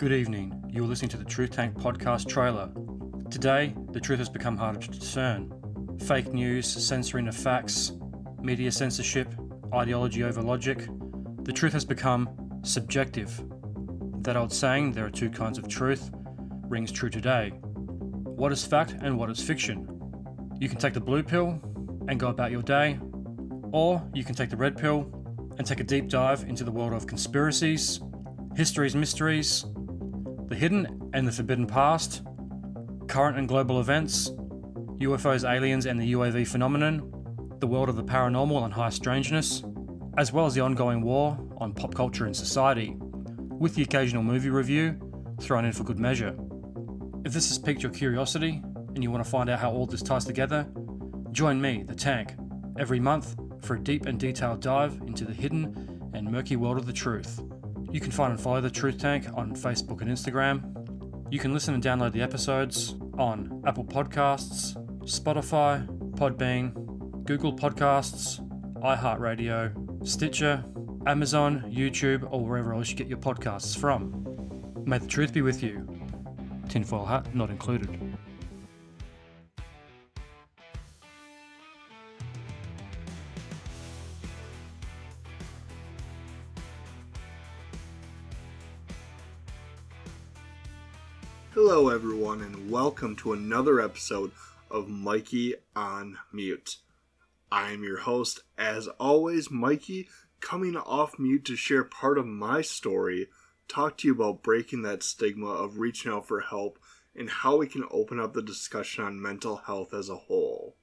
Good evening. You're listening to the Truth Tank podcast trailer. Today, the truth has become harder to discern. Fake news, censoring of facts, media censorship, ideology over logic. The truth has become subjective. That old saying, there are two kinds of truth, rings true today. What is fact and what is fiction? You can take the blue pill and go about your day, or you can take the red pill and take a deep dive into the world of conspiracies, history's mysteries, the hidden and the forbidden past, current and global events, UFOs, aliens and the UAV phenomenon, the world of the paranormal and high strangeness, as well as the ongoing war on pop culture and society, with the occasional movie review thrown in for good measure. If this has piqued your curiosity and you want to find out how all this ties together, join me, the Tank, every month for a deep and detailed dive into the hidden and murky world of the truth. You can find and follow the Truth Tank on Facebook and Instagram. You can listen and download the episodes on Apple Podcasts, Spotify, Podbean, Google Podcasts, iHeartRadio, Stitcher, Amazon, YouTube, or wherever else you get your podcasts from. May the truth be with you. Tinfoil hat not included. Hello everyone and welcome to another episode of Mikey on Mute. I am your host, as always, Mikey, coming off mute to share part of my story, talk to you about breaking that stigma of reaching out for help and how we can open up the discussion on mental health as a whole.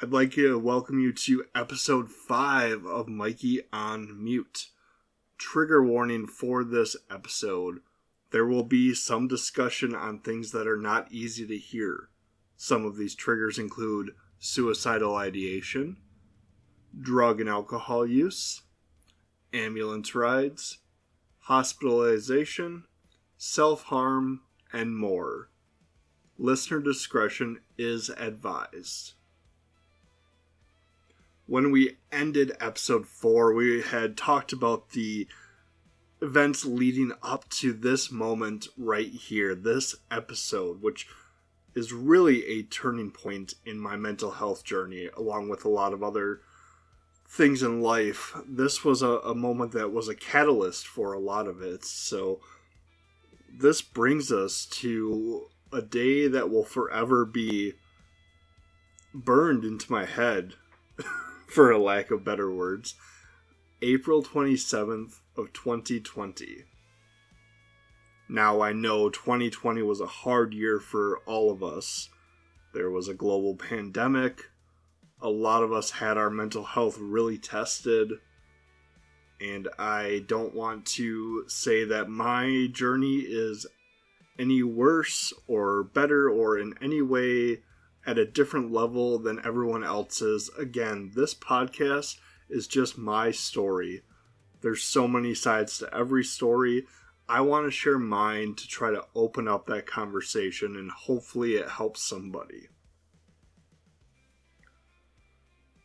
I'd like to welcome you to episode 5 of Mikey on Mute. Trigger warning for this episode. There will be some discussion on things that are not easy to hear. Some of these triggers include suicidal ideation, drug and alcohol use, ambulance rides, hospitalization, self-harm, and more. Listener discretion is advised. When we ended episode 4, we had talked about the events leading up to this moment right here, this episode, which is really a turning point in my mental health journey, along with a lot of other things in life. This was a moment that was a catalyst for a lot of it. So this brings us to a day that will forever be burned into my head, for a lack of better words. April 27th of 2020. Now I know 2020 was a hard year for all of us. There was a global pandemic. A lot of us had our mental health really tested. And I don't want to say that my journey is any worse or better or in any way at a different level than everyone else's. Again, this podcast is just my story. There's so many sides to every story. I want to share mine to try to open up that conversation and hopefully it helps somebody.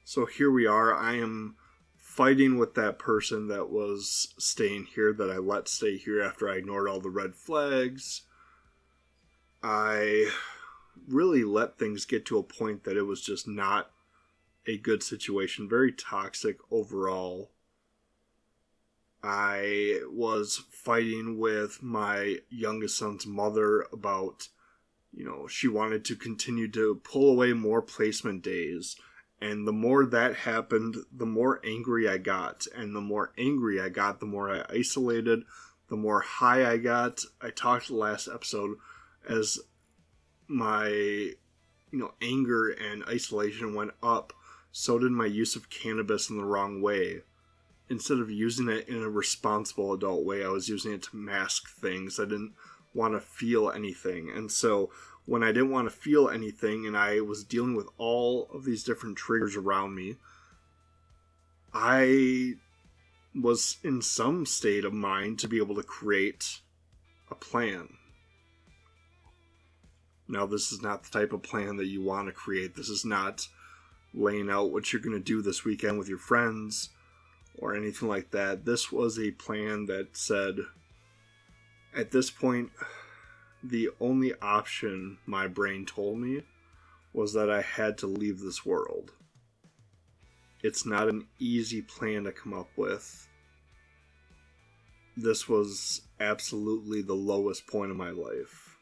So here we are. I am fighting with that person that was staying here, that I let stay here after I ignored all the red flags. I really let things get to a point that it was just not a good situation, very toxic overall. I was fighting with my youngest son's mother about, she wanted to continue to pull away more placement days. And the more that happened, the more angry I got. And the more angry I got, the more I isolated, the more high I got. I talked last episode as my, anger and isolation went up. So did my use of cannabis in the wrong way. Instead of using it in a responsible adult way, I was using it to mask things. I didn't want to feel anything. And so when I didn't want to feel anything and I was dealing with all of these different triggers around me, I was in some state of mind to be able to create a plan. Now, this is not the type of plan that you want to create. This is not laying out what you're going to do this weekend with your friends or anything like that. This was a plan that said, At this point, the only option my brain told me was that I had to leave this world. It's not an easy plan to come up with. This was absolutely the lowest point of my life.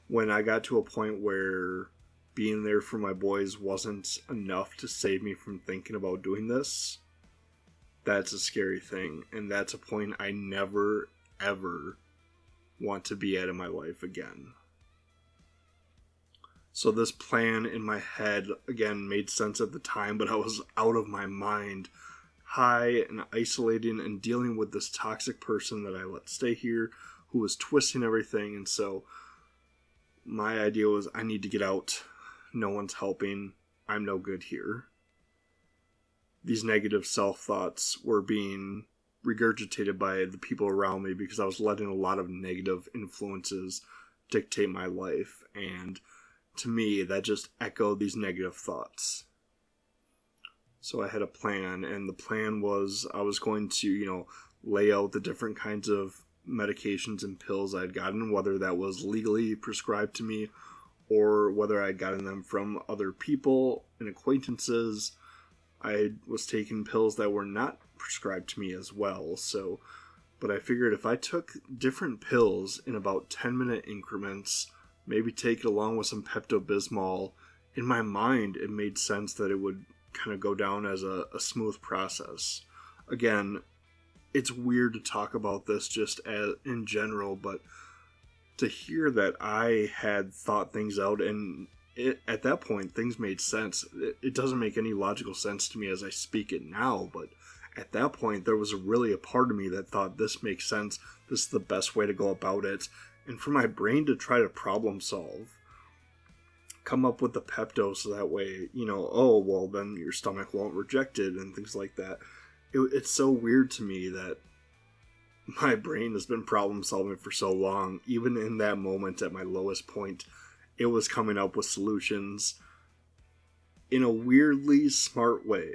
When I got to a point where being there for my boys wasn't enough to save me from thinking about doing this, that's a scary thing. And that's a point I never, ever want to be at in my life again. So this plan in my head, again, made sense at the time, but I was out of my mind, high and isolating and dealing with this toxic person that I let stay here, who was twisting everything. And so my idea was, I need to get out. No one's helping. I'm no good here. These negative self-thoughts were being regurgitated by the people around me because I was letting a lot of negative influences dictate my life. And to me, that just echoed these negative thoughts. So I had a plan, and the plan was I was going to, lay out the different kinds of medications and pills I'd gotten, whether that was legally prescribed to me or whether I'd gotten them from other people and acquaintances. I was taking pills that were not prescribed to me as well. But I figured if I took different pills in about 10-minute increments, maybe take it along with some Pepto-Bismol, in my mind it made sense that it would kind of go down as a smooth process. Again, it's weird to talk about this just in general, but to hear that I had thought things out and at that point things made sense. It doesn't make any logical sense to me as I speak it now, but at that point there was really a part of me that thought this makes sense, this is the best way to go about it. And for my brain to try to problem solve, come up with the Pepto so that way, then your stomach won't reject it and things like that. It's so weird to me that my brain has been problem solving for so long. Even in that moment at my lowest point, it was coming up with solutions in a weirdly smart way.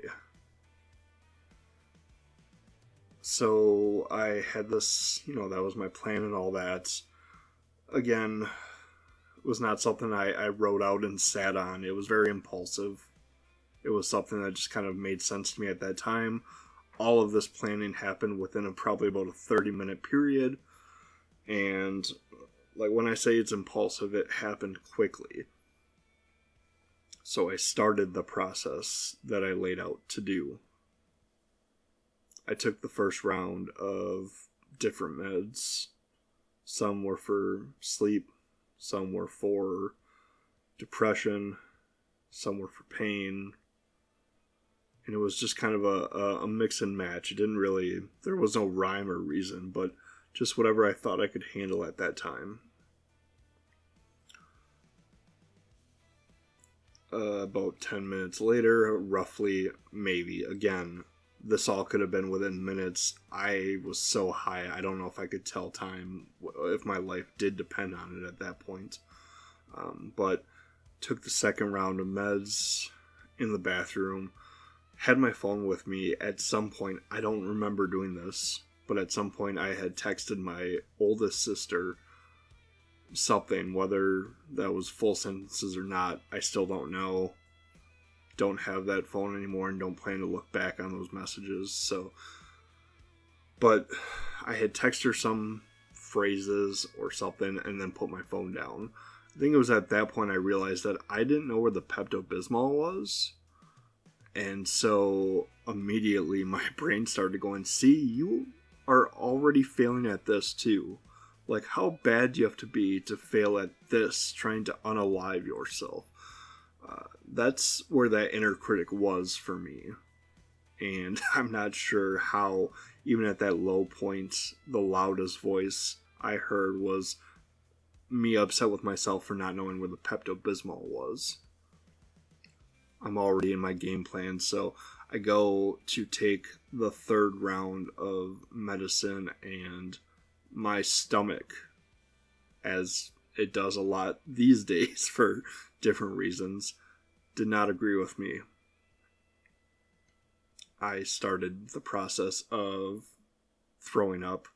So I had this, that was my plan and all that. Again, it was not something I wrote out and sat on. It was very impulsive. It was something that just kind of made sense to me at that time. All of this planning happened within probably about a 30-minute period. And like when I say it's impulsive, it happened quickly. So I started the process that I laid out to do. I took the first round of different meds. Some were for sleep, some were for depression, some were for pain. And it was just kind of a mix and match. There was no rhyme or reason, but just whatever I thought I could handle at that time. About 10 minutes later, roughly, maybe, again, this all could have been within minutes. I was so high, I don't know if I could tell time, if my life did depend on it at that point. But took the second round of meds in the bathroom, had my phone with me. At some point, I don't remember doing this, but at some point I had texted my oldest sister something, whether that was full sentences or not, I still don't know. Don't have that phone anymore and don't plan to look back on those messages. But I had texted her some phrases or something and then put my phone down. I think it was at that point I realized that I didn't know where the Pepto-Bismol was. And so immediately my brain started going, see, you are already failing at this too. Like, how bad do you have to be to fail at this, trying to unalive yourself? That's where that inner critic was for me. And I'm not sure how, even at that low point, the loudest voice I heard was me upset with myself for not knowing where the Pepto-Bismol was. I'm already in my game plan, so I go to take the third round of medicine, and my stomach, as it does a lot these days for different reasons, did not agree with me. I started the process of throwing up,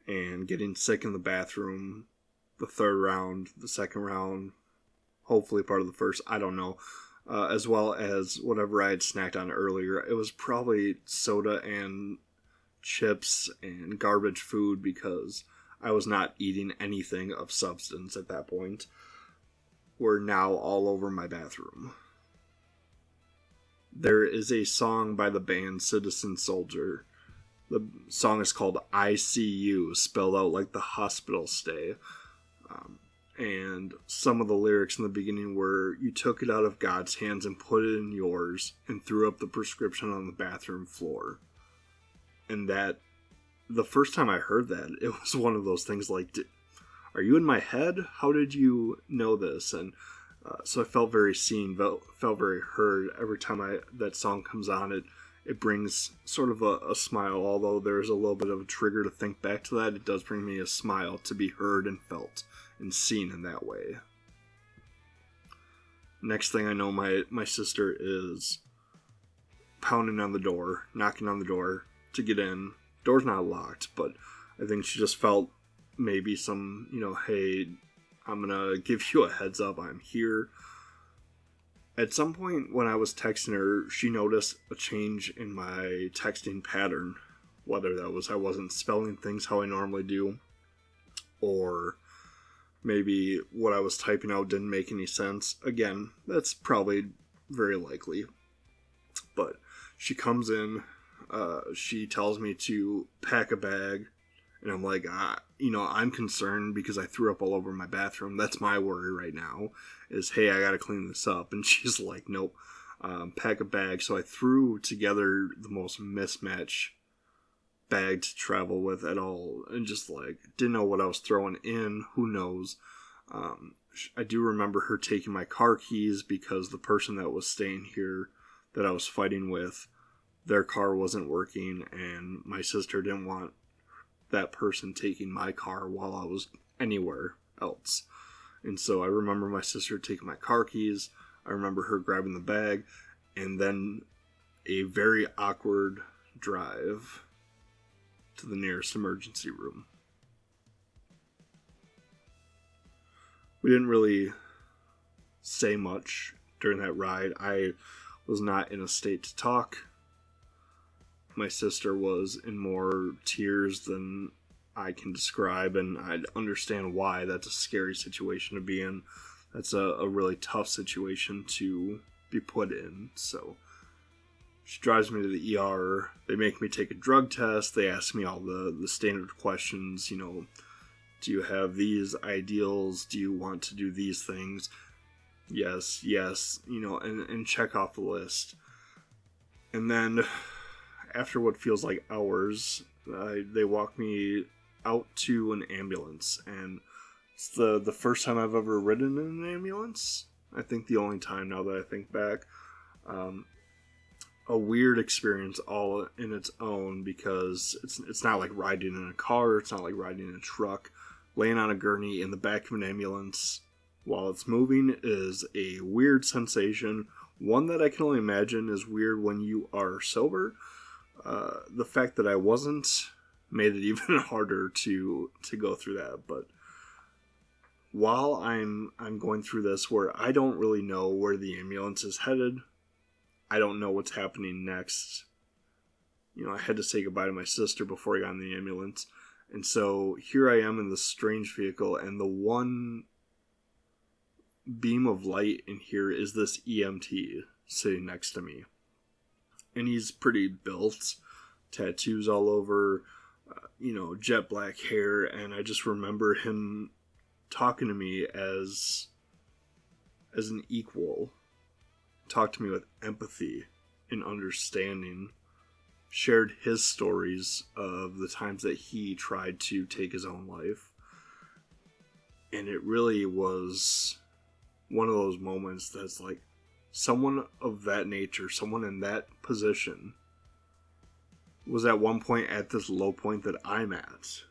and getting sick in the bathroom the third round, the second round, hopefully part of the first, I don't know, as well as whatever I had snacked on earlier. It was probably soda and chips and garbage food because I was not eating anything of substance at that point, were now all over my bathroom. There is a song by the band Citizen Soldier. The song is called ICU, spelled out like the hospital stay. And some of the lyrics in the beginning were, "You took it out of God's hands and put it in yours and threw up the prescription on the bathroom floor." And that, the first time I heard that, it was one of those things like, are you in my head? How did you know this? And so I felt very seen, felt very heard. Every time that song comes on, it brings sort of a smile. Although there's a little bit of a trigger to think back to that, it does bring me a smile to be heard and felt and seen in that way. Next thing I know, my sister is pounding on the door, knocking on the door to get in. Door's not locked, but I think she just felt maybe some, hey, I'm gonna give you a heads up, I'm here. At some point when I was texting her, she noticed a change in my texting pattern. Whether that was I wasn't spelling things how I normally do, or maybe what I was typing out didn't make any sense. Again, that's probably very likely. But she comes in, she tells me to pack a bag, and I'm like, I'm concerned because I threw up all over my bathroom. That's my worry right now, is, hey, I gotta clean this up. And she's like, nope, pack a bag. So I threw together the most mismatched bag to travel with at all, and just like didn't know what I was throwing in. Who knows? I do remember her taking my car keys because the person that was staying here that I was fighting with, their car wasn't working, and my sister didn't want that person taking my car while I was anywhere else. And so I remember my sister taking my car keys. I remember her grabbing the bag, and then a very awkward drive to the nearest emergency room. We didn't really say much during that ride. I was not in a state to talk. My sister was in more tears than I can describe, and I understand why. That's a scary situation to be in. That's a really tough situation to be put in. So she drives me to the ER. They make me take a drug test. They ask me all the standard questions, do you have these ideals? Do you want to do these things? Yes, and check off the list. And then, after what feels like hours, they walk me out to an ambulance. And it's the first time I've ever ridden in an ambulance. I think the only time, now that I think back. A weird experience all in its own, because it's not like riding in a car. It's not like riding in a truck. Laying on a gurney in the back of an ambulance while it's moving is a weird sensation. One that I can only imagine is weird when you are sober. The fact that I wasn't made it even harder to go through that. But while I'm going through this, where I don't really know where the ambulance is headed, I don't know what's happening next. I had to say goodbye to my sister before I got in the ambulance. And so here I am in this strange vehicle, and the one beam of light in here is this EMT sitting next to me. And he's pretty built, tattoos all over, jet black hair, and I just remember him talking to me as an equal. Talked to me with empathy and understanding. Shared his stories of the times that he tried to take his own life. And it really was one of those moments that's like, someone of that nature, someone in that position, was at one point at this low point that I'm at.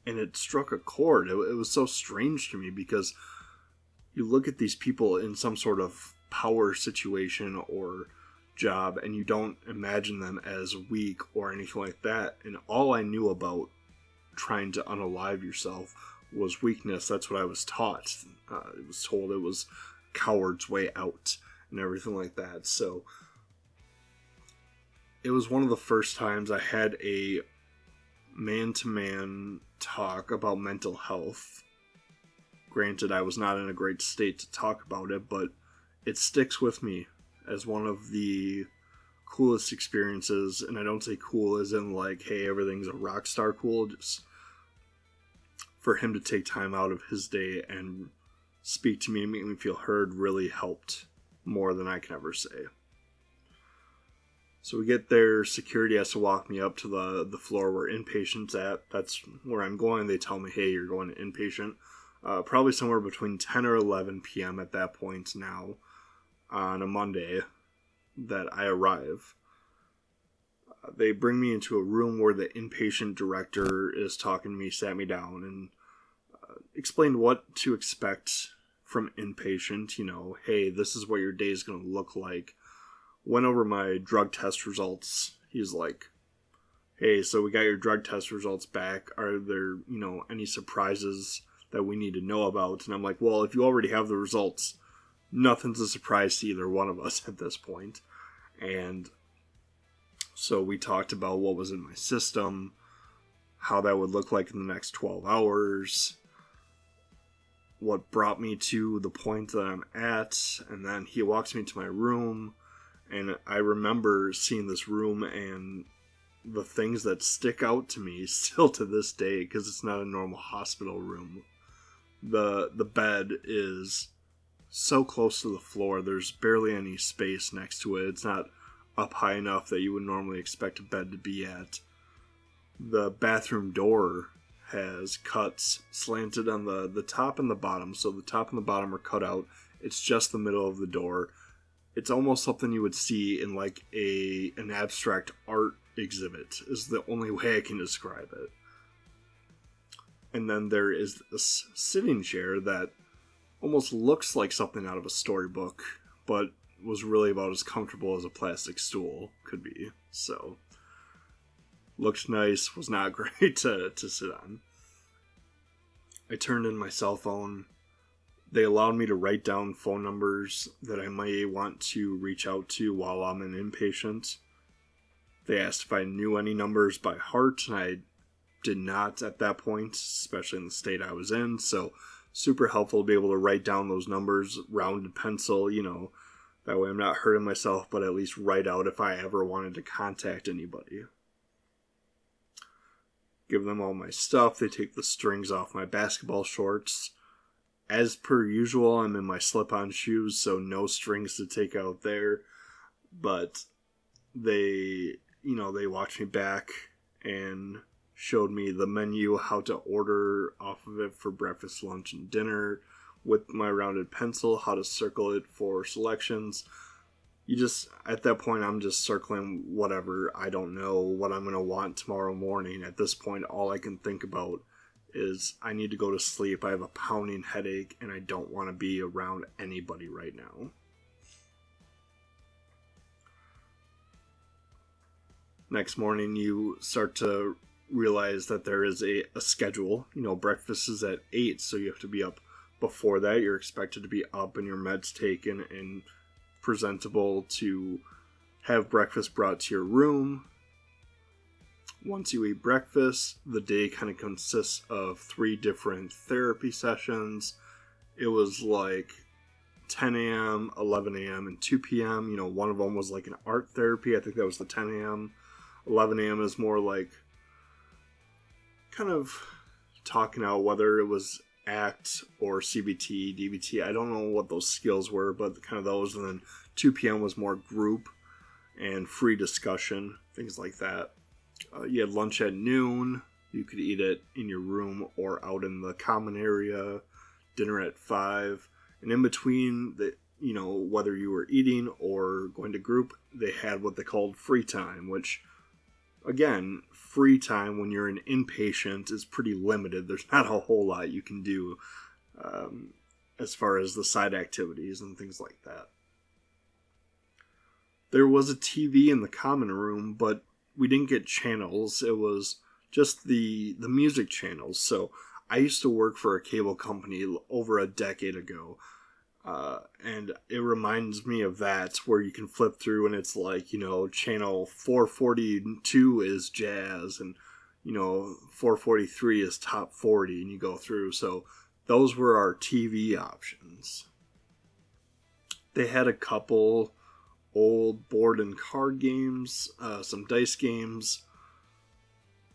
And it struck a chord. It was so strange to me, because you look at these people in some sort of power situation or job, and you don't imagine them as weak or anything like that. And all I knew about trying to unalive yourself was weakness. That's what I was taught. I was told it was coward's way out and everything like that. So it was one of the first times I had a man-to-man talk about mental health. Granted, I was not in a great state to talk about it, but it sticks with me as one of the coolest experiences. And I don't say cool as in like, hey, everything's a rock star cool. Just for him to take time out of his day and speak to me and make me feel heard really helped more than I can ever say. So we get there, security has to walk me up to the floor where inpatient's at. That's where I'm going. They tell me, hey, you're going to inpatient. Probably somewhere between 10 or 11 p.m. at that point now on a Monday that I arrive. They bring me into a room where the inpatient director is talking to me, sat me down, and explained what to expect from inpatient. You know, hey, this is what your day is going to look like. Went over my drug test results. He's like, hey, so we got your drug test results back. Are there, any surprises that we need to know about? And I'm like, well, if you already have the results, nothing's a surprise to either one of us at this point. And so we talked about what was in my system, how that would look like in the next 12 hours, what brought me to the point that I'm at, and then he walks me to my room. And I remember seeing this room and the things that stick out to me still to this day, because it's not a normal hospital room. The bed is so close to the floor, there's barely any space next to it. It's not up high enough that you would normally expect a bed to be at. The bathroom door has cuts slanted on the top and the bottom, so the top and the bottom are cut out. It's just the middle of the door. It's almost something you would see in like an abstract art exhibit, is the only way I can describe it. And then there is this sitting chair that almost looks like something out of a storybook, but was really about as comfortable as a plastic stool could be. So, looked nice, was not great to sit on. I turned in my cell phone. They allowed me to write down phone numbers that I might want to reach out to while I'm an inpatient. They asked if I knew any numbers by heart, and I did not at that point, especially in the state I was in. So super helpful to be able to write down those numbers, rounded pencil, that way I'm not hurting myself, but at least write out if I ever wanted to contact anybody. Give them all my stuff. They take the strings off my basketball shorts. As per usual, I'm in my slip-on shoes, so no strings to take out there. But they watched me back and showed me the menu, how to order off of it for breakfast, lunch, and dinner with my rounded pencil, how to circle it for selections. At that point, I'm just circling whatever. I don't know what I'm going to want tomorrow morning. At this point, all I can think about is I need to go to sleep. I have a pounding headache and I don't want to be around anybody right now. Next morning, you start to realize that there is a schedule. Breakfast is at 8, so you have to be up before that. You're expected to be up and your meds taken and presentable to have breakfast brought to your room. Once you eat breakfast, the day kind of consists of 3 different therapy sessions. It was like 10 a.m., 11 a.m., and 2 p.m. One of them was like an art therapy. I think that was the 10 a.m. 11 a.m. is more like kind of talking out whether it was ACT or CBT, DBT. I don't know what those skills were, but kind of those. And then 2 p.m. was more group and free discussion, things like that. You had lunch at noon. You could eat it in your room or out in the common area. Dinner at 5. And in between, whether you were eating or going to group, they had what they called free time, which, again, free time when you're an inpatient is pretty limited. There's not a whole lot you can do as far as the side activities and things like that. There was a TV in the common room, but we didn't get channels. It was just the music channels. So I used to work for a cable company over a decade ago. And it reminds me of that, where you can flip through and it's like, channel 442 is jazz, and 443 is top 40, and you go through. So those were our TV options. They had a couple old board and card games, some dice games.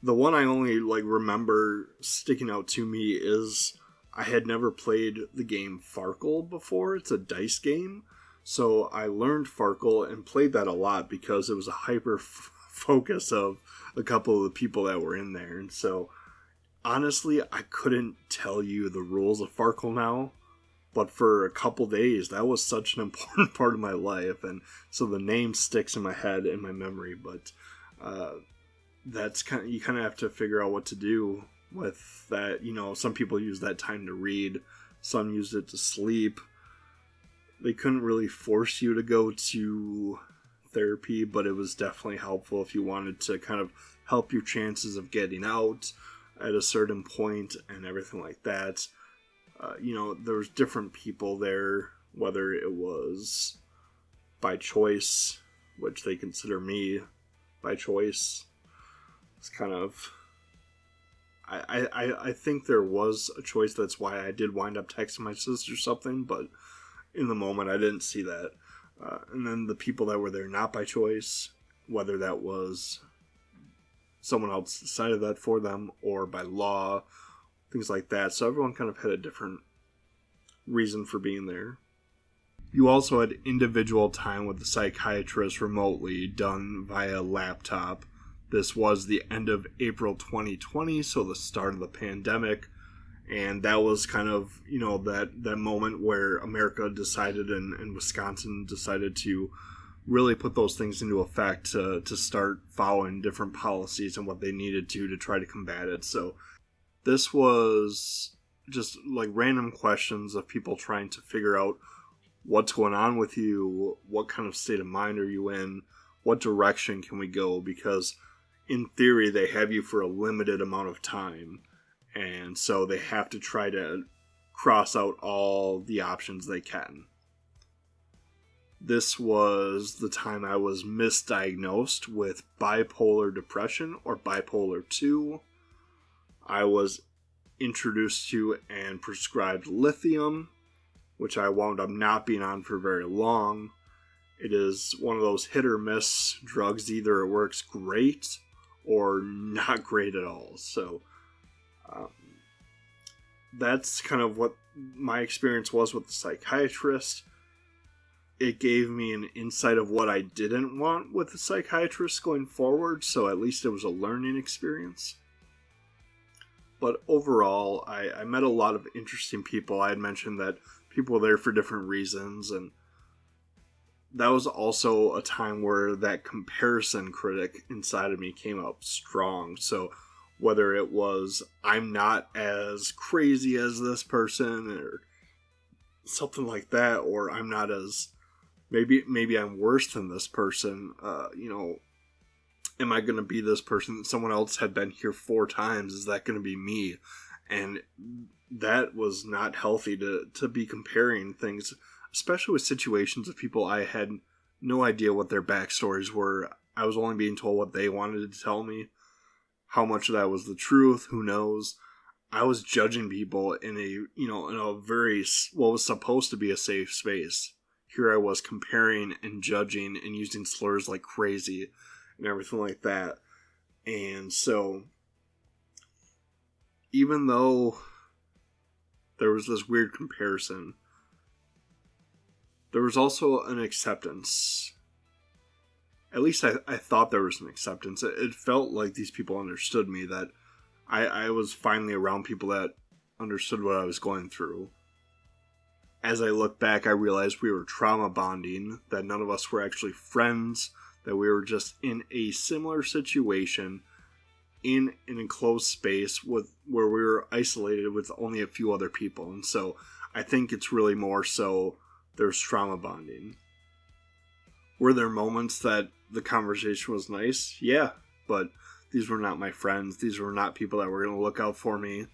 The one I only remember sticking out to me is I had never played the game Farkle before. It's a dice game. So I learned Farkle and played that a lot because it was a hyper focus of a couple of the people that were in there. And so honestly, I couldn't tell you the rules of Farkle now. But for a couple days, that was such an important part of my life. And so the name sticks in my head, in my memory. But that's you kind of have to figure out what to do with that. Some people use that time to read. Some used it to sleep. They couldn't really force you to go to therapy, but it was definitely helpful if you wanted to kind of help your chances of getting out at a certain point and everything like that. There was different people there, whether it was by choice, which they consider me by choice. It's kind of... I think there was a choice. That's why I did wind up texting my sister something, but in the moment I didn't see that. And then the people that were there not by choice, whether that was someone else decided that for them or by law, things like that. So everyone kind of had a different reason for being there. You also had individual time with the psychiatrist remotely, done via laptop. This was the end of April 2020, so the start of the pandemic. And that was kind of, that moment where America decided and Wisconsin decided to really put those things into effect to start following different policies and what they needed to try to combat it. So this was just random questions of people trying to figure out what's going on with you, what kind of state of mind are you in, what direction can we go, because in theory they have you for a limited amount of time, and so they have to try to cross out all the options they can. This was the time I was misdiagnosed with bipolar depression, or bipolar 2. I was introduced to and prescribed lithium, which I wound up not being on for very long. It is one of those hit or miss drugs. Either it works great or not great at all. So that's kind of what my experience was with the psychiatrist. It gave me an insight of what I didn't want with the psychiatrist going forward, so at least it was a learning experience. But overall, I met a lot of interesting people. I had mentioned that people were there for different reasons, and that was also a time where that comparison critic inside of me came up strong. So whether it was, I'm not as crazy as this person, or something like that, or I'm not as... Maybe I'm worse than this person. Am I going to be this person? Someone else had been here 4 times. Is that going to be me? And that was not healthy to be comparing things, especially with situations of people I had no idea what their backstories were. I was only being told what they wanted to tell me. How much of that was the truth? Who knows? I was judging people in a very, what was supposed to be a safe space. Here I was comparing and judging and using slurs like crazy and everything like that. And so, even though there was this weird comparison, there was also an acceptance. At least I thought there was an acceptance. It felt like these people understood me, that I was finally around people that understood what I was going through. As I look back, I realized we were trauma bonding, that none of us were actually friends, that we were just in a similar situation, in an enclosed space where we were isolated with only a few other people. And so I think it's really more so there's trauma bonding. Were there moments that the conversation was nice? Yeah, but These were not my friends. These were not people that were going to look out for me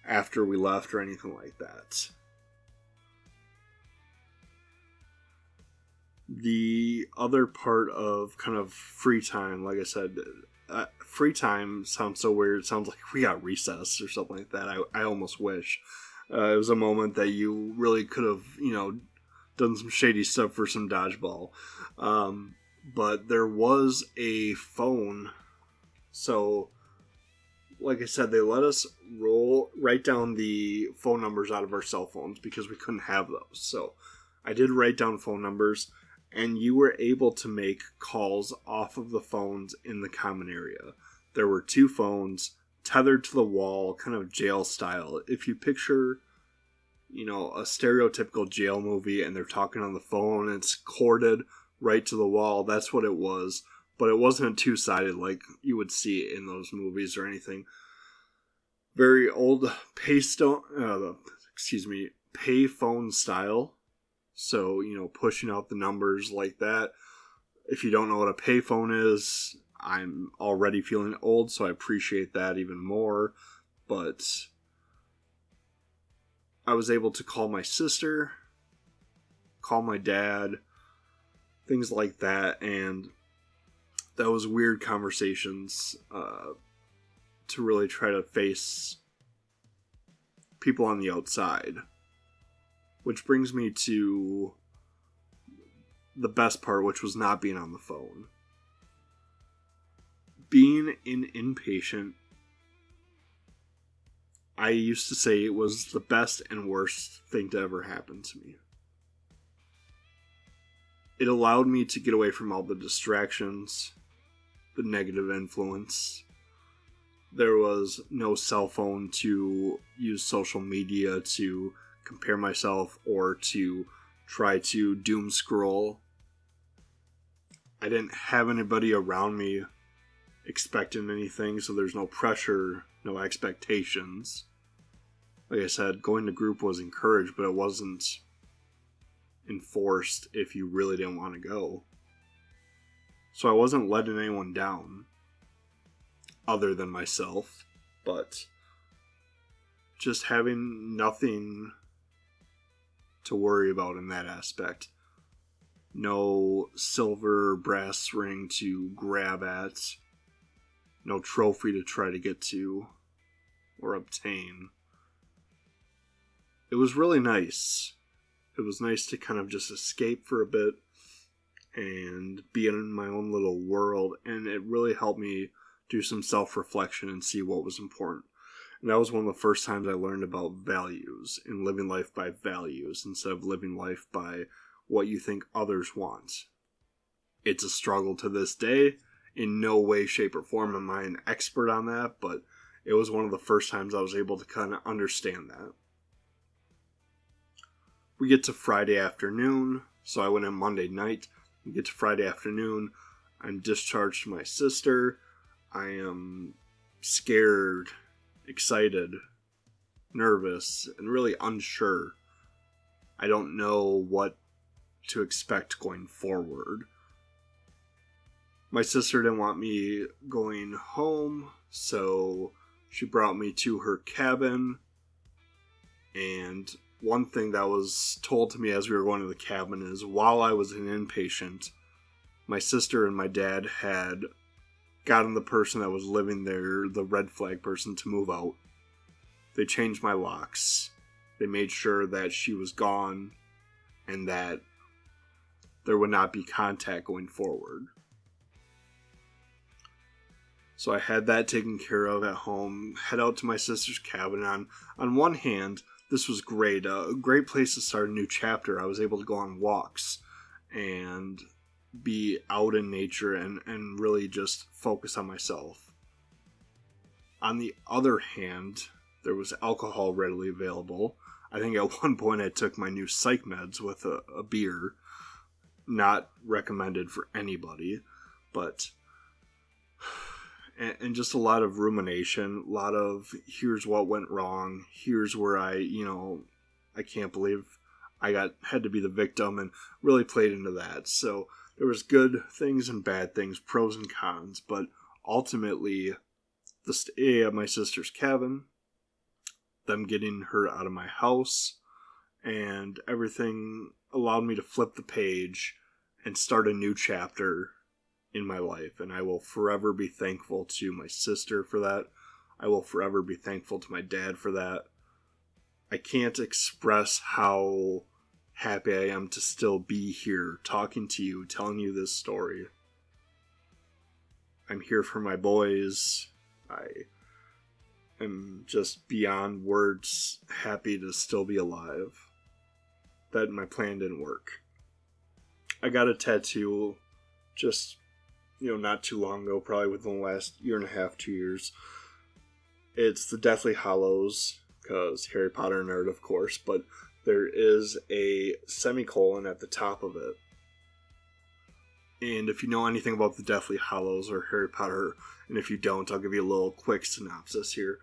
after we left or anything like that. The other part of kind of free time, like I said, free time sounds so weird. It sounds like we got recess or something like that. I almost wish. It was a moment that you really could have, done some shady stuff for some dodgeball. But there was a phone. So, like I said, they let us write down the phone numbers out of our cell phones because we couldn't have those. So, I did write down phone numbers, and you were able to make calls off of the phones in the common area. There were 2 phones tethered to the wall, kind of jail style. If you picture, a stereotypical jail movie and they're talking on the phone and it's corded right to the wall, that's what it was. But it wasn't 2-sided like you would see in those movies or anything. Very old payphone style. So, pushing out the numbers like that. If you don't know what a payphone is, I'm already feeling old, so I appreciate that even more. But I was able to call my sister, call my dad, things like that, and that was weird conversations to really try to face people on the outside. Which brings me to the best part, which was not being on the phone. Being an inpatient, I used to say it was the best and worst thing to ever happen to me. It allowed me to get away from all the distractions, the negative influence. There was no cell phone to use social media to compare myself or to try to doom scroll. I didn't have anybody around me expecting anything, so there's no pressure, no expectations. Like I said, going to group was encouraged, but it wasn't enforced if you really didn't want to go. So I wasn't letting anyone down other than myself, but just having nothing to worry about in that aspect. No silver brass ring to grab at. No trophy to try to get to or obtain. It was really nice. It was nice to kind of just escape for a bit and be in my own little world, and it really helped me do some self-reflection and see what was important. And that was one of the first times I learned about values and living life by values instead of living life by what you think others want. It's a struggle to this day. In no way, shape, or form am I an expert on that, but it was one of the first times I was able to kind of understand that. We get to Friday afternoon, so I went in Monday night. We get to Friday afternoon. I'm discharged to my sister. I am scared, excited, nervous, and really unsure. I don't know what to expect going forward. My sister didn't want me going home, so she brought me to her cabin. And one thing that was told to me as we were going to the cabin is while I was an inpatient, my sister and my dad had gotten the person that was living there, the red flag person, to move out. They changed my locks. They made sure that she was gone and that there would not be contact going forward. So I had that taken care of at home, head out to my sister's cabin. On one hand, this was great. A great place to start a new chapter. I was able to go on walks and be out in nature and really just focus on myself. On the other hand, there was alcohol readily available. I think at one point I took my new psych meds with a beer. Not recommended for anybody, but... And just a lot of rumination, a lot of here's what went wrong, here's where I can't believe I had to be the victim, and really played into that. So there was good things and bad things, pros and cons, but ultimately, the stay at my sister's cabin, them getting her out of my house, and everything allowed me to flip the page and start a new chapter in my life. And I will forever be thankful to my sister for that. I will forever be thankful to my dad for that. I can't express how happy I am to still be here talking to you, telling you this story. I'm here for my boys. I am just beyond words happy to still be alive. That my plan didn't work. I got a tattoo just, not too long ago, probably within the last year and a half, 2 years. It's the Deathly Hallows, because Harry Potter nerd, of course, but there is a semicolon at the top of it. And if you know anything about the Deathly Hallows or Harry Potter, and if you don't, I'll give you a little quick synopsis here.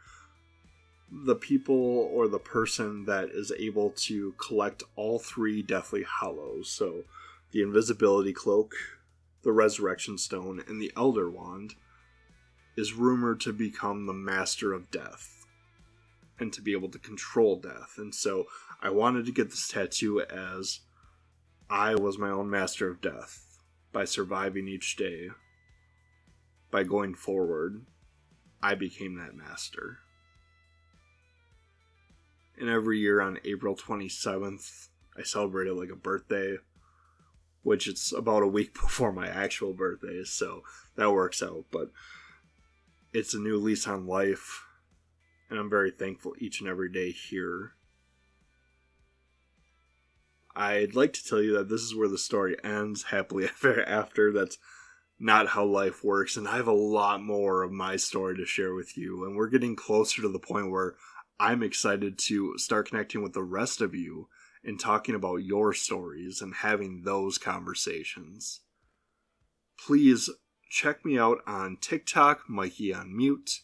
The people or the person that is able to collect all 3 Deathly Hallows, so the Invisibility Cloak, the Resurrection Stone, and the Elder Wand, is rumored to become the Master of Death and to be able to control death. And so I wanted to get this tattoo as I was my own Master of Death by surviving each day. By going forward, I became that master. And every year on April 27th, I celebrate it like a birthday, which it's about a week before my actual birthday, so that works out. But it's a new lease on life, and I'm very thankful each and every day here. I'd like to tell you that this is where the story ends, happily ever after. That's not how life works, and I have a lot more of my story to share with you, and we're getting closer to the point where I'm excited to start connecting with the rest of you and talking about your stories and having those conversations. Please check me out on TikTok, Mikey on Mute.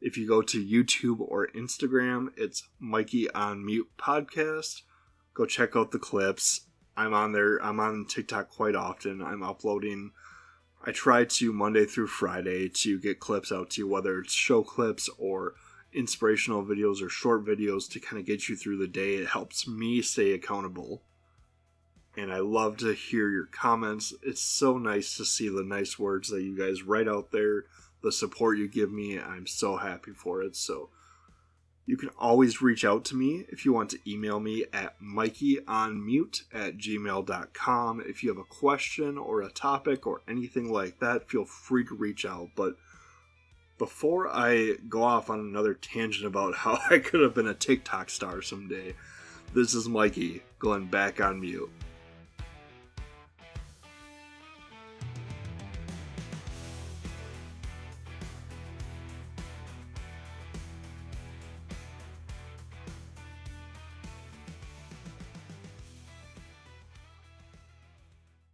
If you go to YouTube or Instagram, it's Mikey on Mute Podcast. Go check out the clips. I'm on there. I'm on TikTok quite often. I'm uploading. I try to Monday through Friday to get clips out to you, whether it's show clips or inspirational videos or short videos to kind of get you through the day. It helps me stay accountable. And I love to hear your comments. It's so nice to see the nice words that you guys write out there, the support you give me. I'm so happy for it. So you can always reach out to me if you want to email me at mikeyonmute@gmail.com. If you have a question or a topic or anything like that, feel free to reach out. But before I go off on another tangent about how I could have been a TikTok star someday, this is Mikey going back on mute.